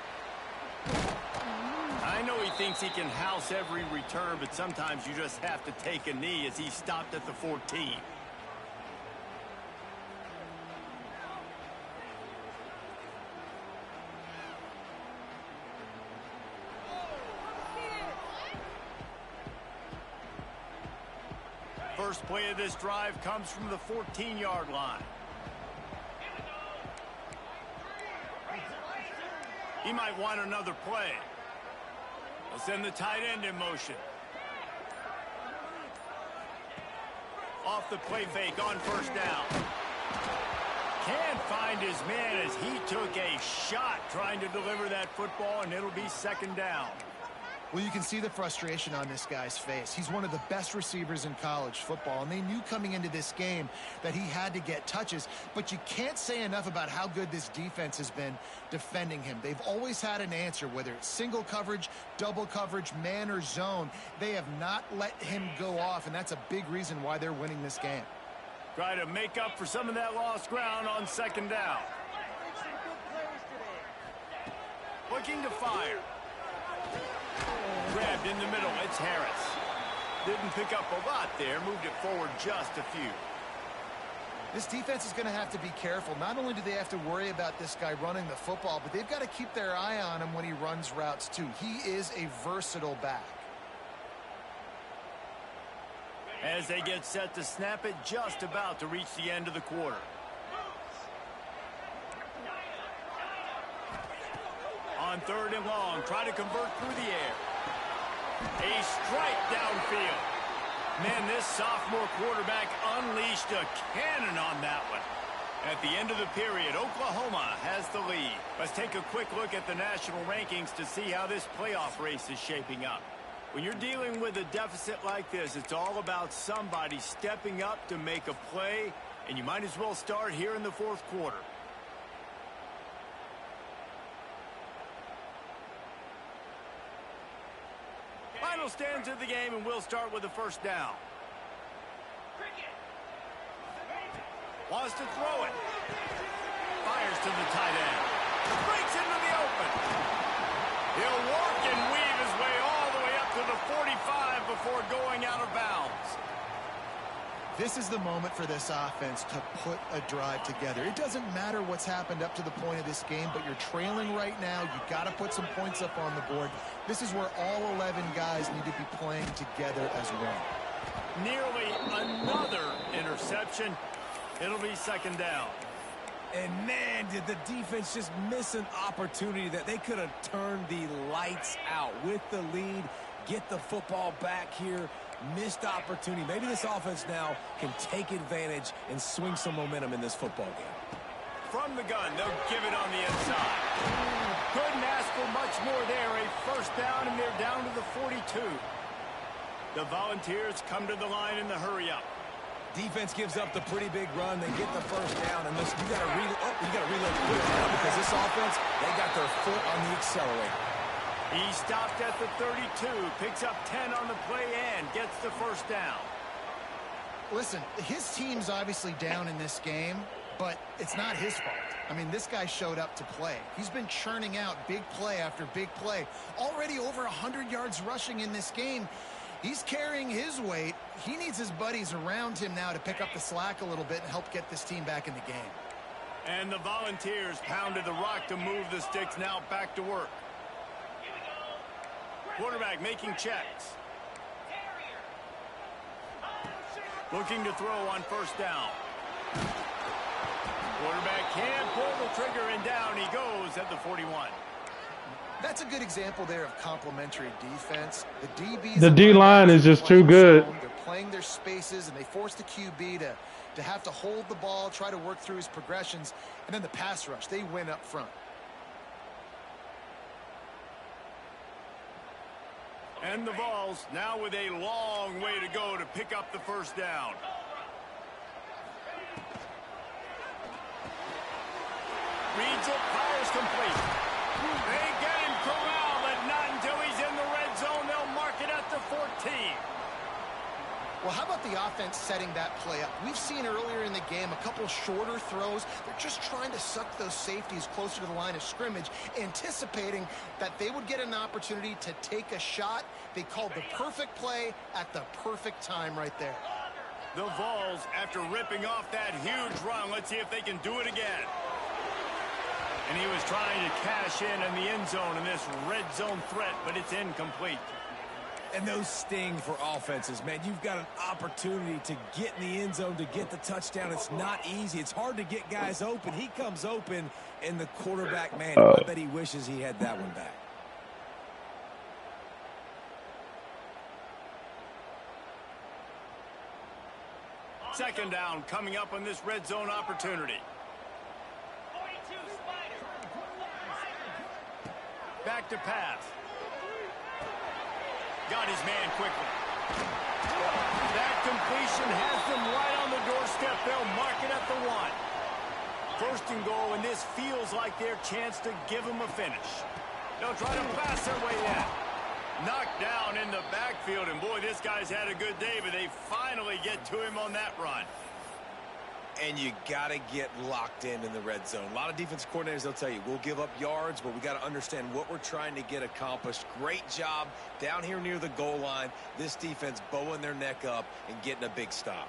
I know he thinks he can house every return, but sometimes you just have to take a knee as he stopped at the 14. First play of this drive comes from the 14-yard line. He might want another play. They'll send the tight end in motion. Off the play fake on first down. Can't find his man as he took a shot trying to deliver that football, and it'll be second down. Well, you can see the frustration on this guy's face. He's one of the best receivers in college football, and they knew coming into this game that he had to get touches, but you can't say enough about how good this defense has been defending him. They've always had an answer, whether it's single coverage, double coverage, man or zone. They have not let him go off, and that's a big reason why they're winning this game. Try to make up for some of that lost ground on second down. Looking to fire. Grabbed in the middle, it's Harris. Didn't pick up a lot there, moved it forward just a few. This defense is going to have to be careful. Not only do they have to worry about this guy running the football, but they've got to keep their eye on him when he runs routes too. He is a versatile back. As they get set to snap it, just about to reach the end of the quarter. On third and long, try to convert through the air. A strike downfield. Man, this sophomore quarterback unleashed a cannon on that one. At the end of the period, Oklahoma has the lead. Let's take a quick look at the national rankings to see how this playoff race is shaping up. When you're dealing with a deficit like this, it's all about somebody stepping up to make a play, and you might as well start here in the fourth quarter. Final stands of the game, and we'll start with the first down. Wants to throw it. Fires to the tight end. Breaks into the open. He'll work and weave his way all the way up to the 45 before going out of bounds. This is the moment for this offense to put a drive together. It doesn't matter what's happened up to the point of this game, but you're trailing right now. You got to put some points up on the board. This is where all 11 guys need to be playing together as one. Nearly another interception. It'll be second down. And man, did the defense just miss an opportunity that they could have turned the lights out with the lead, get the football back here. Missed opportunity. Maybe this offense now can take advantage and swing some momentum in this football game. From the gun, they'll give it on the inside. Couldn't ask for much more there. A first down, and they're down to the 42. The Volunteers come to the line in the hurry-up. Defense gives up the pretty big run. They get the first down, and listen, you got to reload quick now because this offense, they got their foot on the accelerator. He stopped at the 32, picks up 10 on the play and gets the first down. Listen, his team's obviously down in this game, but it's not his fault. I mean, this guy showed up to play. He's been churning out big play after big play. Already over 100 yards rushing in this game. He's carrying his weight. He needs his buddies around him now to pick up the slack a little bit and help get this team back in the game. And the Volunteers pounded the rock to move the sticks, now back to work. Quarterback making checks. Looking to throw on first down. Quarterback can't pull the trigger, and down he goes at the 41. That's a good example there of complementary defense. The DBs, the D-line is just too good. They're playing their spaces, and they force the QB to have to hold the ball, try to work through his progressions, and then the pass rush, they win up front. And the Vols now with a long way to go to pick up the first down. Reads it, fires complete. They get him corralled, but not until he's in the red zone. They'll mark it at the 14. Well, how about the offense setting that play up? We've seen earlier in the game a couple shorter throws. They're just trying to suck those safeties closer to the line of scrimmage, anticipating that they would get an opportunity to take a shot. They called the perfect play at the perfect time right there. The Vols, after ripping off that huge run, let's see if they can do it again. And he was trying to cash in the end zone in this red zone threat, but it's incomplete. And those sting for offenses, man. You've got an opportunity to get in the end zone, to get the touchdown. It's not easy. It's hard to get guys open. He comes open, and the quarterback, man, I bet he wishes he had that one back. Second down coming up on this red zone opportunity. Back to pass. Got his man quickly. That completion has them right on the doorstep. They'll mark it at the 1. First and goal, and this feels like their chance to give them a finish. They'll try to pass their way in. Knocked down in the backfield, and boy, this guy's had a good day, but they finally get to him on that run. And you got to get locked in the red zone. A lot of defense coordinators, they'll tell you, we'll give up yards, but we got to understand what we're trying to get accomplished. Great job down here near the goal line. This defense bowing their neck up and getting a big stop.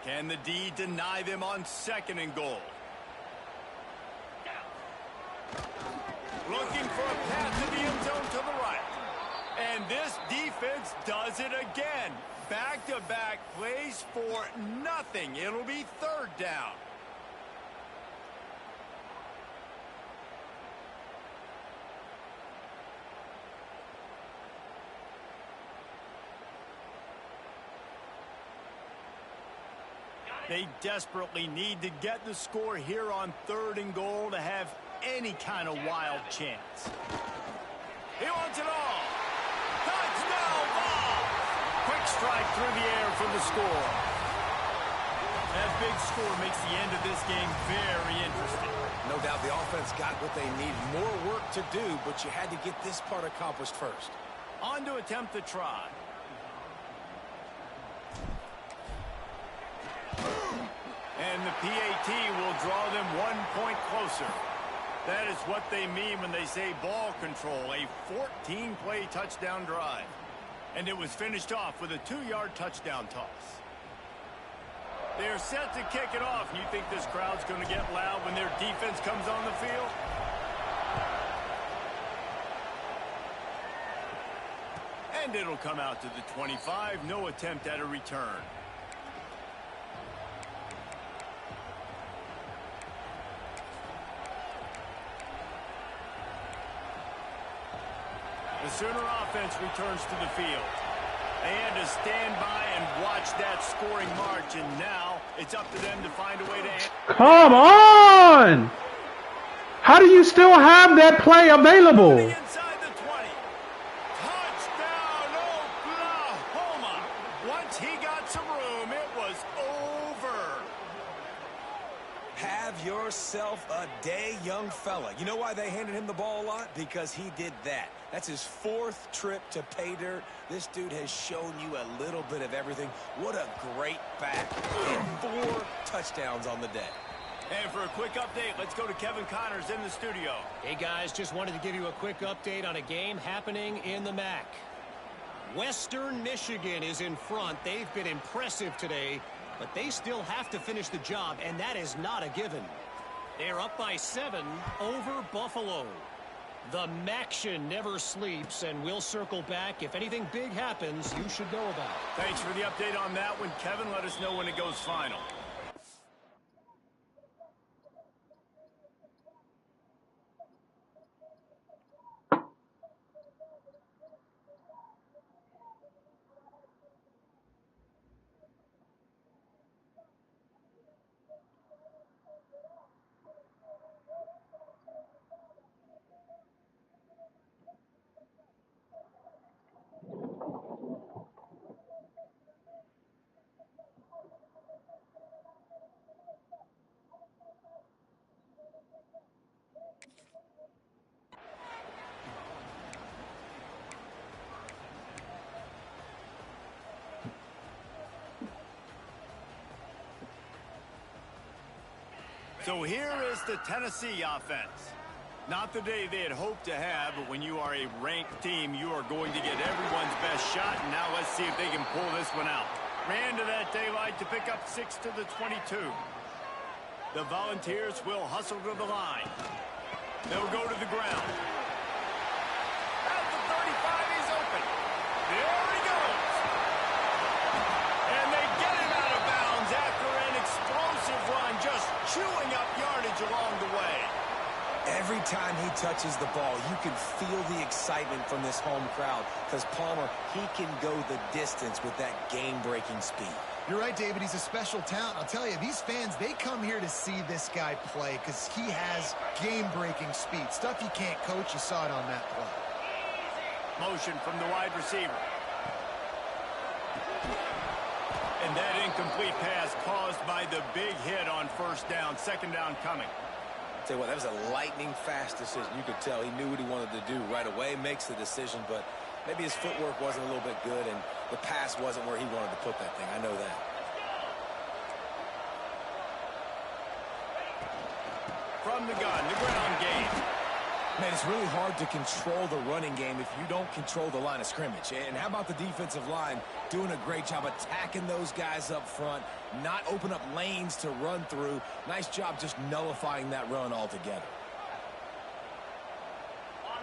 Can the D deny them on second and goal? Looking for a pass to the end zone to the right. And this defense does it again. Back-to-back plays for nothing. It'll be third down. They desperately need to get the score here on third and goal to have any kind of wild chance. He wants it all. Touchdown ball. Quick strike through the air for the score. That big score makes the end of this game very interesting. No doubt the offense got what they need. More work to do, but you had to get this part accomplished first. On to attempt the try. And the PAT will draw them 1 point closer. That is what they mean when they say ball control, a 14-play touchdown drive. And it was finished off with a 2-yard touchdown toss. They're set to kick it off. You think this crowd's going to get loud when their defense comes on the field? And it'll come out to the 25. No attempt at a return. The Sooner offense returns to the field. They had to stand by and watch that scoring march, and now it's up to them to find a way to... Come on! How do you still have that play available? Inside the 20. Touchdown, Oklahoma! Once he got some room, it was over. Have yourself a day, young fella. You know why they handed him the ball a lot? Because he did that. That's his 4th trip to pay dirt. This dude has shown you a little bit of everything. What a great back. And 4 touchdowns on the day. And for a quick update, let's go to Kevin Connors in the studio. Hey, guys, just wanted to give you a quick update on a game happening in the MAC. Western Michigan is in front. They've been impressive today, but they still have to finish the job, and that is not a given. They're up by 7 over Buffalo. The Maction never sleeps, and we'll circle back. If anything big happens, you should know about it. Thanks for the update on that one, Kevin. Let us know when it goes final. So here is the Tennessee offense. Not the day they had hoped to have, but when you are a ranked team, you are going to get everyone's best shot. And now let's see if they can pull this one out. Ran to that daylight to pick up 6 to the 22. The Volunteers will hustle to the line. They'll go to the ground. At the 35, he's open. There he goes. And they get him out of bounds after an explosive run, just chewing up yardage along the way. Every time he touches the ball, you can feel the excitement from this home crowd because Palmer, he can go the distance with that game-breaking speed. You're right, David. He's a special talent. I'll tell you, these fans, they come here to see this guy play because he has game-breaking speed. Stuff you can't coach. You saw it on that play. Motion from the wide receiver. And that incomplete pass caused by the big hit on first down. Second down coming. Tell you what, that was a lightning-fast decision. You could tell he knew what he wanted to do right away, makes the decision, but maybe his footwork wasn't a little bit good, and the pass wasn't where he wanted to put that thing. I know that. From the gun, the ground game. Man, it's really hard to control the running game if you don't control the line of scrimmage. And how about the defensive line doing a great job attacking those guys up front, not open up lanes to run through. Nice job just nullifying that run altogether.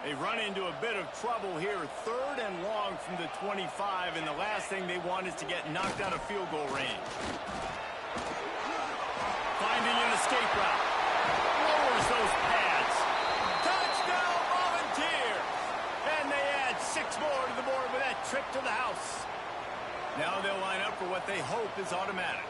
They run into a bit of trouble here. 3rd and long from the 25, and the last thing they want is to get knocked out of field goal range. Finding an escape route. Lowers those pads. Touchdown, Volunteers! And they add 6 more to the board with that trip to the house. Now they'll line up for what they hope is automatic.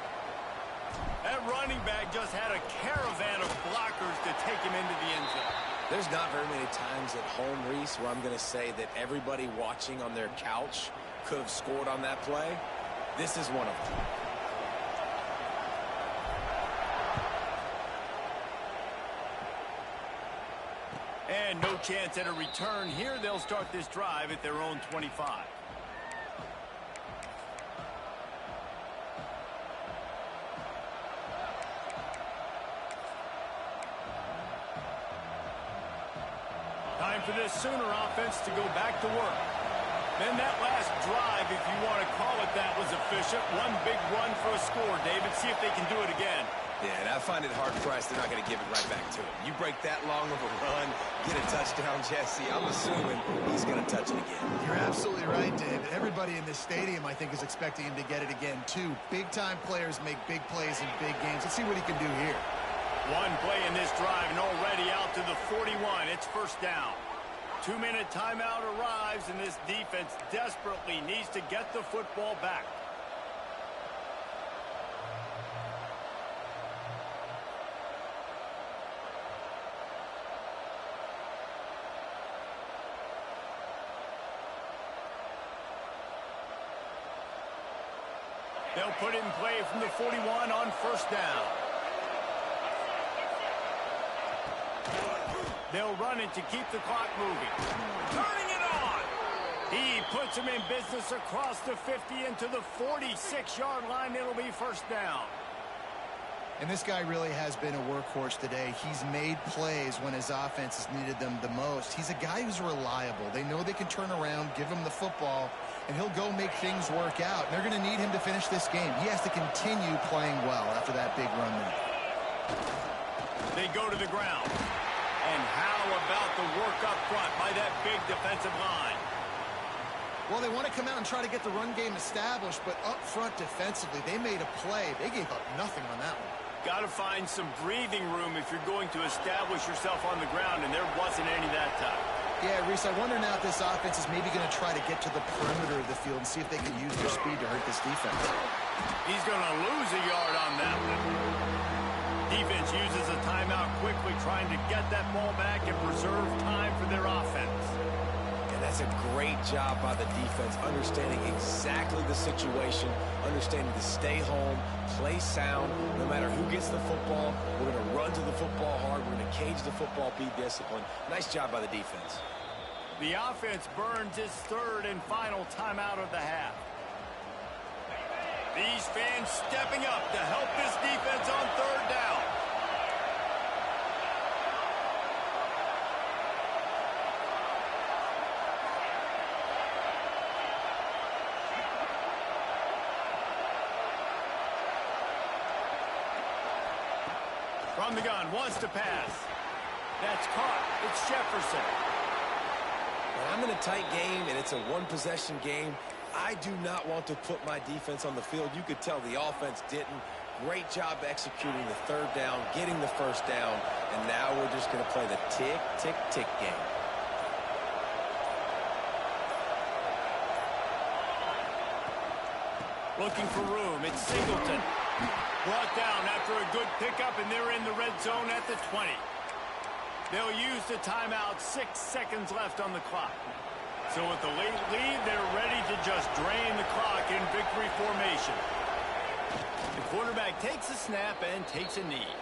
That running back just had a caravan of blockers to take him into the end zone. There's not very many times at home, Reese, where I'm going to say that everybody watching on their couch could have scored on that play. This is one of them. And no chance at a return here. They'll start this drive at their own 25. Time for this Sooner offense to go back to work. Then that last drive, if you want to call it that, was efficient. One big run for a score, David. See if they can do it again. Yeah, and I find it hard-pressed they're not going to give it right back to him. You break that long of a run, get a touchdown, Jesse, I'm assuming he's going to touch it again. You're absolutely right, David. Everybody in this stadium, I think, is expecting him to get it again, too. Big-time players make big plays in big games. Let's see what he can do here. One play in this drive and already out to the 41. It's first down. 2-minute timeout arrives, and this defense desperately needs to get the football back. They'll put it in play from the 41 on first down. They'll run it to keep the clock moving. Turning it on! He puts him in business across the 50 into the 46-yard line. It'll be first down. And this guy really has been a workhorse today. He's made plays when his offense has needed them the most. He's a guy who's reliable. They know they can turn around, give him the football, and he'll go make things work out. And they're going to need him to finish this game. He has to continue playing well after that big run there. They go to the ground. And how about the work up front by that big defensive line? Well, they want to come out and try to get the run game established, but up front defensively, they made a play. They gave up nothing on that one. Got to find some breathing room if you're going to establish yourself on the ground, and there wasn't any that time. Yeah, Reese, I wonder now if this offense is maybe going to try to get to the perimeter of the field and see if they can use their speed to hurt this defense. He's going to lose a yard on that one. Defense uses a timeout quickly, trying to get that ball back and preserve time for their offense. And that's a great job by the defense, understanding exactly the situation, understanding to stay home, play sound. No matter who gets the football, we're going to run to the football hard. We're going to cage the football, be disciplined. Nice job by the defense. The offense burns its third and final timeout of the half. These fans stepping up to help this defense on third down. From the gun, wants to pass. That's caught. It's Jefferson. When I'm in a tight game and it's a one-possession game, I do not want to put my defense on the field. You could tell the offense didn't. Great job executing the third down, getting the first down, and now we're just going to play the tick, tick, tick game. Looking for room. It's Singleton. Brought down after a good pickup, and they're in the red zone at the 20. They'll use the timeout. 6 seconds left on the clock. So with the late lead, they're ready to just drain the clock in victory formation. The quarterback takes a snap and takes a knee.